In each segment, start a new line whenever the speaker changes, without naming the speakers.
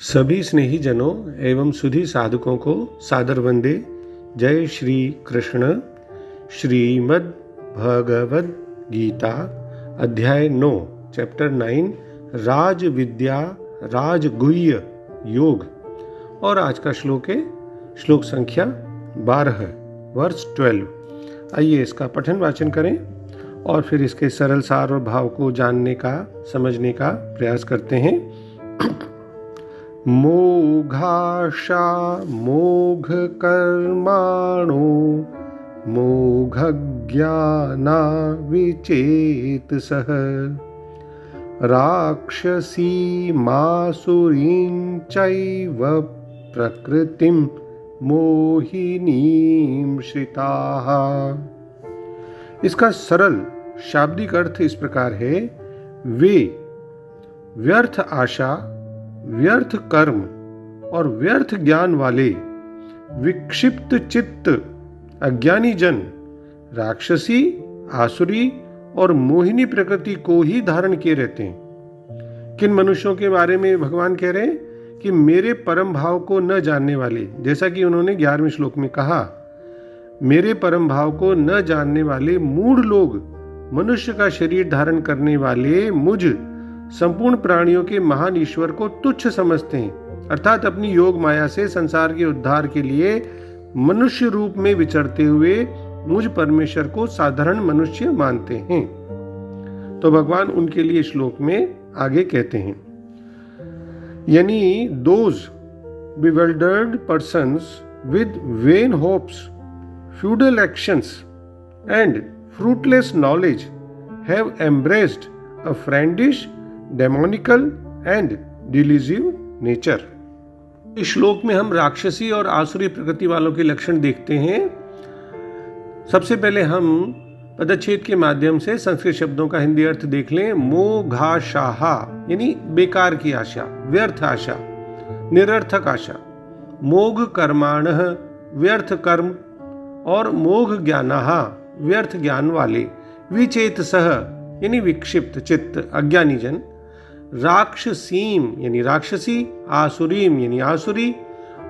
सभी स्नेही जनों एवं सुधी साधकों को सादर वंदे। जय श्री कृष्ण। श्रीमद् भगवद गीता अध्याय 9 चैप्टर 9 राज विद्या राजगुह्य योग। और आज का श्लोक है श्लोक संख्या 12 वर्स 12। आइए इसका पठन वाचन करें और फिर इसके सरल सार और भाव को जानने का समझने का प्रयास करते हैं। मोघाशा मोघ कर्माणो मोघज्ञाना विचेतसः राक्षसी मासुरीं चैव प्रकृतिं मोहिनीं श्रिताः। इसका सरल शाब्दिक अर्थ इस प्रकार है, वे व्यर्थ आशा, व्यर्थ कर्म और व्यर्थ ज्ञान वाले विक्षिप्त चित्त अज्ञानी जन राक्षसी, आसुरी और मोहिनी प्रकृति को ही धारण किए रहते हैं। किन मनुष्यों के बारे में भगवान कह रहे हैं कि मेरे परम भाव को न जानने वाले, जैसा कि उन्होंने 11वें श्लोक में कहा, मेरे परम भाव को न जानने वाले मूढ़ लोग मनुष्य का शरीर धारण करने वाले मुझ संपूर्ण प्राणियों के महान ईश्वर को तुच्छ समझते हैं, अर्थात अपनी योग माया से संसार के उद्धार के लिए मनुष्य रूप में विचरते हुए मुझ परमेश्वर को साधारण मनुष्य मानते हैं। तो भगवान उनके लिए श्लोक में आगे कहते हैं, यानी those bewildered persons with vain hopes, futile actions and fruitless knowledge have embraced a friendish, demonical and delusive nature। इस श्लोक में हम राक्षसी और आसुरी प्रकृति वालों के लक्षण देखते हैं। सबसे पहले हम पदच्छेद के माध्यम से संस्कृत शब्दों का हिंदी अर्थ देख लें। मोघाशाहा यानी बेकार की आशा, व्यर्थ आशा, निरर्थक आशा। मोघ कर्माणः व्यर्थ कर्म और मोघ ज्ञानाहा व्यर्थ ज्ञान वाले। विचेतसः यानी विक्षिप्त चित्त अज्ञानी जन। राक्षसीम यानी राक्षसी, आसुरीम यानी आसुरी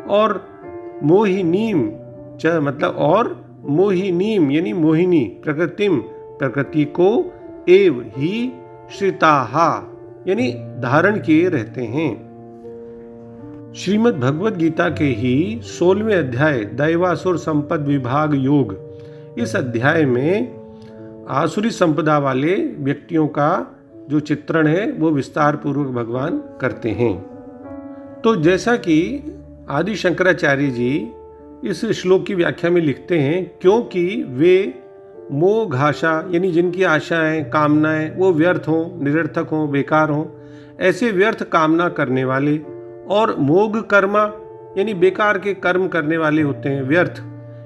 और मोहिनीम च मतलब और मोहिनीम यानी मोहिनी प्रकृतिम प्रकृति को एव ही श्रिताहा यानी धारण किए रहते हैं। श्रीमद् भगवद गीता के ही 16वें अध्याय दैवासुर संपद विभाग योग, इस अध्याय में आसुरी संपदा वाले व्यक्तियों का जो चित्रण है वो विस्तार पूर्वक भगवान करते हैं। तो जैसा कि आदि शंकराचार्य जी इस श्लोक की व्याख्या में लिखते हैं, क्योंकि वे मोघाशा यानी जिनकी आशाएं कामनाएं वो व्यर्थ हों, निरर्थक हों, बेकार हों, ऐसे व्यर्थ कामना करने वाले, और मोघ कर्मा यानी बेकार के कर्म करने वाले होते हैं, व्यर्थ,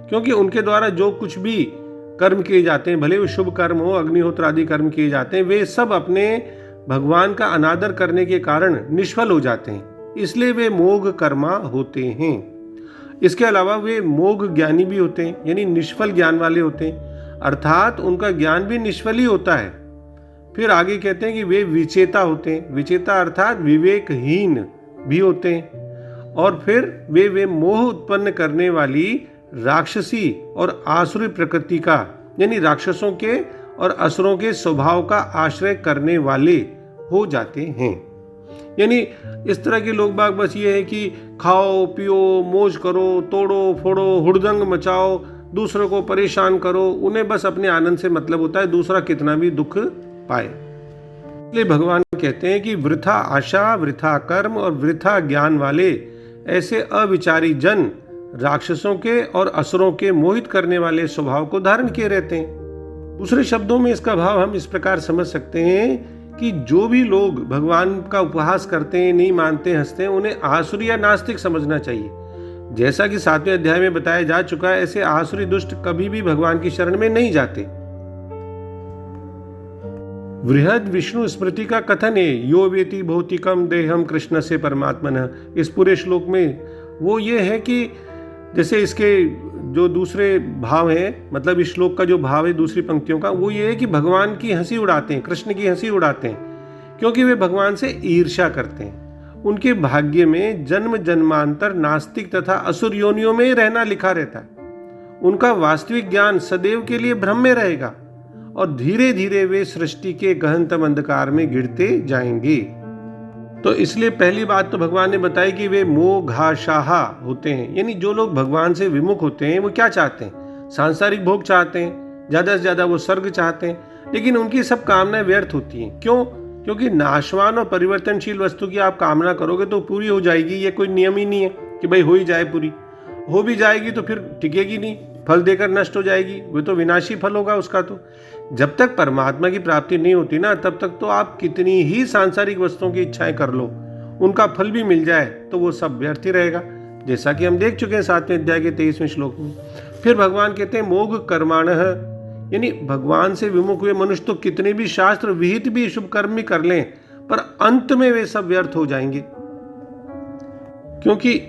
क्योंकि उनके द्वारा जो कुछ भी कर्म किए जाते हैं, भले वो शुभ कर्म हो, अग्निहोत्र आदि कर्म किए जाते हैं, वे सब अपने भगवान का अनादर करने के कारण निष्फल हो जाते हैं, इसलिए वे मोघ कर्मा होते हैं। इसके अलावा वे मोघ ज्ञानी भी होते हैं, यानी निष्फल ज्ञान वाले होते हैं, अर्थात उनका ज्ञान भी निष्फल ही होता है। फिर आगे कहते हैं कि वे विचेता होते हैं, विचेता अर्थात विवेकहीन भी होते हैं। और फिर वे मोह उत्पन्न करने वाली राक्षसी और आसुरी प्रकृति का यानी राक्षसों के और असुरों के स्वभाव का आश्रय करने वाले हो जाते हैं। यानी इस तरह के लोग बाग बस ये है कि खाओ पियो मौज करो, तोड़ो फोड़ो, हुड़दंग मचाओ, दूसरों को परेशान करो, उन्हें बस अपने आनंद से मतलब होता है, दूसरा कितना भी दुख पाए। इसलिए भगवान कहते हैं कि वृथा आशा, वृथा कर्म और वृथा ज्ञान वाले ऐसे अविचारी जन राक्षसों के और असुरों के मोहित करने वाले स्वभाव को धारण किए रहते हैं। दूसरे शब्दों में इसका भाव हम इस प्रकार समझ सकते हैं कि जो भी लोग भगवान का उपहास करते हैं, नहीं मानते, हंसते हैं, उन्हें आसुरी या नास्तिक समझना चाहिए। जैसा कि 7वें अध्याय में बताया जा चुका है, ऐसे आसुरी दुष्ट कभी भी भगवान की शरण में नहीं जाते। वृहद विष्णु स्मृति का कथन है, यो वेति भौतिकम देहम कृष्ण से परमात्मन। इस पूरे श्लोक में वो ये है कि जैसे इसके जो दूसरे भाव हैं, मतलब इस श्लोक का जो भाव है दूसरी पंक्तियों का, वो ये है कि भगवान की हंसी उड़ाते हैं, कृष्ण की हंसी उड़ाते हैं, क्योंकि वे भगवान से ईर्ष्या करते हैं उनके भाग्य में जन्म जन्मांतर नास्तिक तथा असुर योनियों में रहना लिखा रहता है। उनका वास्तविक ज्ञान सदैव के लिए भ्रम में रहेगा और धीरे धीरे वे सृष्टि के गहनतम अंधकार में गिरते जाएंगे। तो इसलिए पहली बात तो भगवान ने बताई कि वे मोघाशाहा होते हैं, यानी जो लोग भगवान से विमुख होते हैं वो क्या चाहते हैं? सांसारिक भोग चाहते हैं, ज्यादा से ज्यादा वो स्वर्ग चाहते हैं, लेकिन उनकी सब कामनाएं व्यर्थ होती हैं। क्यों? क्योंकि नाशवान और परिवर्तनशील वस्तु की आप कामना करोगे तो पूरी हो जाएगी, ये कोई नियम ही नहीं है कि भाई हो ही जाए पूरी। हो भी जाएगी तो फिर टिकेगी नहीं, फल देकर नष्ट हो जाएगी, वो तो विनाशी फल होगा उसका। तो जब तक परमात्मा की प्राप्ति नहीं होती ना, तब तक तो आप कितनी ही सांसारिक वस्तुओं की इच्छाएं कर लो, उनका फल भी मिल जाए तो वो सब व्यर्थ ही रहेगा, जैसा कि हम देख चुके हैं 7वें अध्याय के 23वें श्लोक में। फिर भगवान कहते हैं मोघ कर्माणः, यानी भगवान से विमुख हुए मनुष्य तो कितने भी शास्त्र विहित भी शुभ कर्म भी कर लें, पर अंत में वे सब व्यर्थ हो जाएंगे। क्योंकि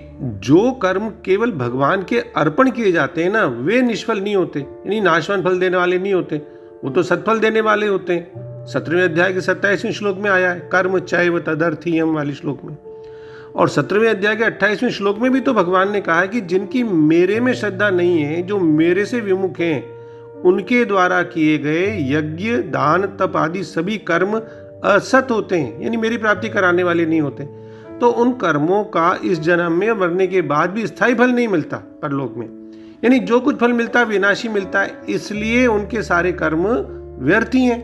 जो कर्म केवल भगवान के अर्पण किए जाते हैं ना, वे निष्फल नहीं होते, यानी नाशवान फल देने वाले नहीं होते, वो तो सत्फल देने वाले होते हैं। 17वें अध्याय के 27वें श्लोक में आया है, कर्म चैव तदर्थीयम वाले श्लोक में। और 17वें अध्याय के 28वें श्लोक में भी तो भगवान ने कहा है कि जिनकी मेरे में श्रद्धा नहीं है, जो मेरे से विमुख हैं, उनके द्वारा किए गए यज्ञ दान तप आदि सभी कर्म असत होते हैं, यानी मेरी प्राप्ति कराने वाले नहीं होते। तो उन कर्मों का इस जन्म में मरने के बाद भी स्थायी फल नहीं मिलता परलोक में, यानी जो कुछ फल मिलता है विनाशी मिलता है, इसलिए उनके सारे कर्म व्यर्थ ही हैं।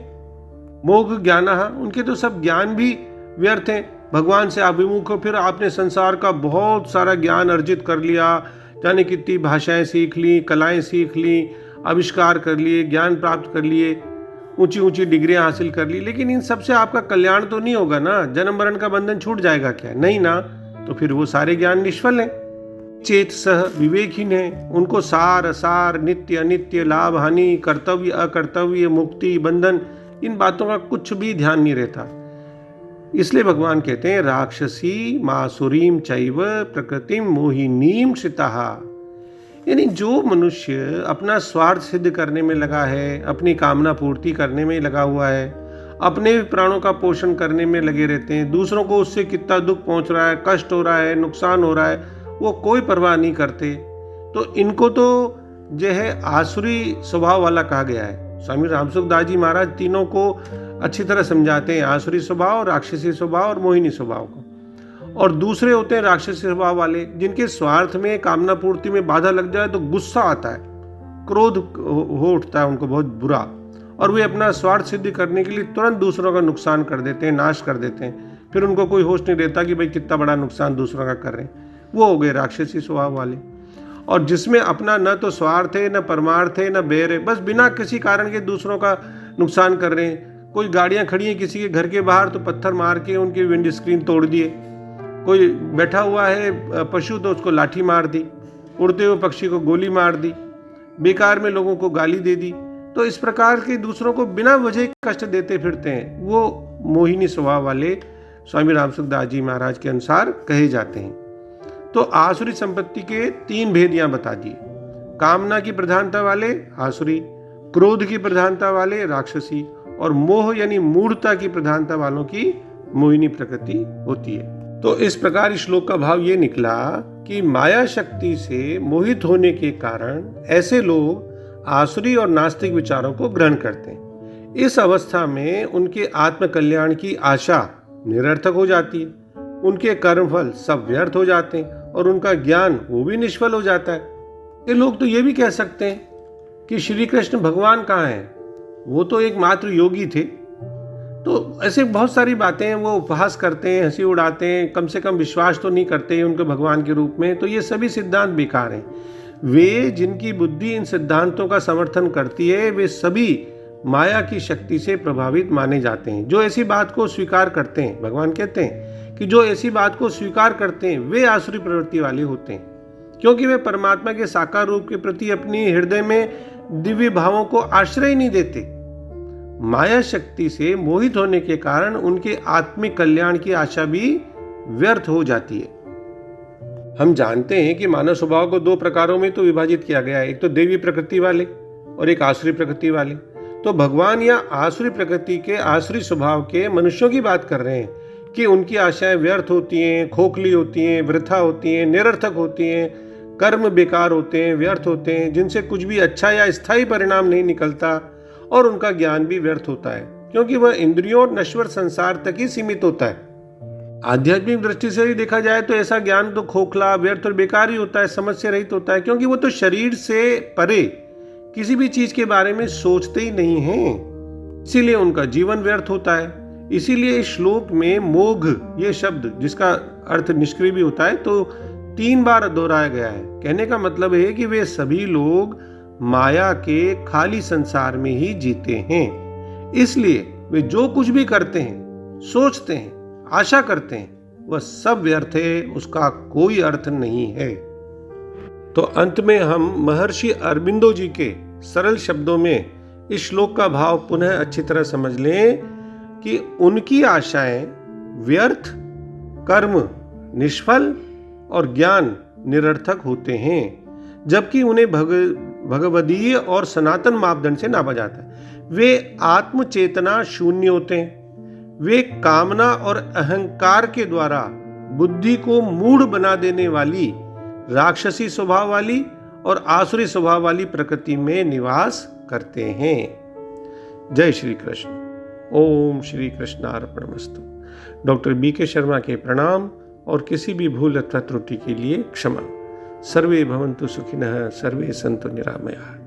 मोघ ज्ञानः, उनके तो सब ज्ञान भी व्यर्थ हैं। भगवान से आप विमुख हो, फिर आपने संसार का बहुत सारा ज्ञान अर्जित कर लिया, जाने कितनी भाषाएं सीख ली, कलाएं सीख ली, आविष्कार कर लिए, ज्ञान प्राप्त कर लिए, ऊंची ऊंची डिग्रियां हासिल कर ली, लेकिन इन सब से आपका कल्याण तो नहीं होगा ना, जन्म मरण का बंधन छूट जाएगा क्या? नहीं ना, तो फिर वो सारे ज्ञान निष्फल हैं। चेत सह विवेकहीन है, उनको सार असार नित्य अनित्य लाभ हानि कर्तव्य अकर्तव्य मुक्ति बंधन इन बातों का कुछ भी ध्यान नहीं रहता। इसलिए भगवान कहते हैं राक्षसी मासुरीम चैव प्रकृतिम मोहिनीम श्रिताः, यानी जो मनुष्य अपना स्वार्थ सिद्ध करने में लगा है, अपनी कामना पूर्ति करने में लगा हुआ है, अपने प्राणों का पोषण करने में लगे रहते हैं, दूसरों को उससे कितना दुख पहुंच रहा है, कष्ट हो रहा है, नुकसान हो रहा है, वो कोई परवाह नहीं करते, तो इनको तो जो है आसुरी स्वभाव वाला कहा गया है। स्वामी रामसुखदास जी महाराज तीनों को अच्छी तरह समझाते हैं, आसुरी स्वभाव, राक्षसी स्वभाव और मोहिनी स्वभाव को। और दूसरे होते हैं राक्षसी स्वभाव वाले, जिनके स्वार्थ में कामना पूर्ति में बाधा लग जाए तो गुस्सा आता है, क्रोध हो उठता है उनको बहुत बुरा, और वे अपना स्वार्थ सिद्ध करने के लिए तुरंत दूसरों का नुकसान कर देते हैं, नाश कर देते हैं। फिर उनको कोई होश नहीं रहता कि भाई कितना बड़ा नुकसान दूसरों का कर रहे हैं। वो हो गए राक्षसी स्वभाव वाले। और जिसमें अपना न तो स्वार्थ है, न परमार्थ है, न बैर है, बस बिना किसी कारण के दूसरों का नुकसान कर रहे हैं। कोई गाड़ियां खड़ी हैं किसी के घर के बाहर तो पत्थर मार के उनकी विंड स्क्रीन तोड़ दिए, कोई बैठा हुआ है पशु तो उसको लाठी मार दी, उड़ते हुए पक्षी को गोली मार दी, बेकार में लोगों को गाली दे दी। तो इस प्रकार के दूसरों को बिना वजह कष्ट देते फिरते हैं, वो मोहिनी स्वभाव वाले स्वामी रामसुखदास जी महाराज के अनुसार कहे जाते हैं। तो आसुरी संपत्ति के 3 भेद यहाँ बता दिए। कामना की प्रधानता वाले आसुरी, क्रोध की प्रधानता वाले राक्षसी, और मोह यानी मूढ़ता की प्रधानता वालों की मोहिनी प्रकृति होती है। तो इस प्रकार इस श्लोक का भाव ये निकला कि माया शक्ति से मोहित होने के कारण ऐसे लोग आसुरी और नास्तिक विचारों को ग्रहण करते हैं। इस अवस्था में उनके आत्म कल्याण की आशा निरर्थक हो जाती है, उनके कर्मफल सब व्यर्थ हो जाते हैं और उनका ज्ञान वो भी निष्फल हो जाता है। ये लोग तो ये भी कह सकते हैं कि श्री कृष्ण भगवान कहाँ हैं, वो तो एक मात्र योगी थे। तो ऐसे बहुत सारी बातें हैं, वो उपहास करते हैं, हंसी उड़ाते हैं, कम से कम विश्वास तो नहीं करते हैं उनके भगवान के रूप में। तो ये सभी सिद्धांत बेकार हैं। वे जिनकी बुद्धि इन सिद्धांतों का समर्थन करती है, वे सभी माया की शक्ति से प्रभावित माने जाते हैं। जो ऐसी बात को स्वीकार करते हैं, भगवान कहते हैं कि जो ऐसी बात को स्वीकार करते हैं वे आसुरी प्रवृत्ति वाले होते हैं, क्योंकि वे परमात्मा के साकार रूप के प्रति अपनी हृदय में दिव्य भावों को आश्रय नहीं देते। माया शक्ति से मोहित होने के कारण उनके आत्मिक कल्याण की आशा भी व्यर्थ हो जाती है। हम जानते हैं कि मानव स्वभाव को 2 प्रकारों में तो विभाजित किया गया है, एक तो देवी प्रकृति वाले और एक आसुरी प्रकृति वाले। तो भगवान या आसुरी प्रकृति के आसुरी स्वभाव के मनुष्यों की बात कर रहे हैं, कि उनकी आशाएं व्यर्थ होती हैं, खोखली होती हैं, वृथा होती हैं, निरर्थक होती हैं, कर्म बेकार होते हैं, व्यर्थ होते हैं, जिनसे कुछ भी अच्छा या स्थायी परिणाम नहीं निकलता, और उनका ज्ञान भी व्यर्थ होता है, क्योंकि वह इंद्रियों और नश्वर संसार तक ही सीमित होता है। आध्यात्मिक दृष्टि से ही देखा जाए तो ऐसा ज्ञान तो खोखला, व्यर्थ और बेकार ही होता है, समझ से रहित होता है, क्योंकि वो तो शरीर से परे किसी भी चीज के बारे में सोचते ही नहीं हैं, इसीलिए उनका जीवन व्यर्थ होता है। इसीलिए इस श्लोक में मोघ ये शब्द, जिसका अर्थ निष्क्रिय भी होता है, तो 3 बार दोहराया गया है। कहने का मतलब है कि वे सभी लोग माया के खाली संसार में ही जीते हैं, इसलिए वे जो कुछ भी करते हैं, सोचते हैं, आशा करते हैं, वह सब व्यर्थ है, उसका कोई अर्थ नहीं है। तो अंत में हम महर्षि अरबिंदो जी के सरल शब्दों में इस श्लोक का भाव पुनः अच्छी तरह समझ लें कि उनकी आशाएं व्यर्थ, कर्म निष्फल और ज्ञान निरर्थक होते हैं, जबकि उन्हें भगवदीय और सनातन मापदंड से नापा जाता है। वे आत्मचेतना शून्य होते हैं। वे कामना और अहंकार के द्वारा बुद्धि को मूढ़ बना देने वाली राक्षसी स्वभाव वाली और आसुरी स्वभाव वाली प्रकृति में निवास करते हैं। जय श्री कृष्ण। ओम श्री कृष्णार्पणमस्तु। डॉक्टर BK शर्मा के प्रणाम, और किसी भी भूल अथवा त्रुटि के लिए क्षमा। सर्वे भवन्तु सुखिनः, सर्वे सन्तु निरामयाः।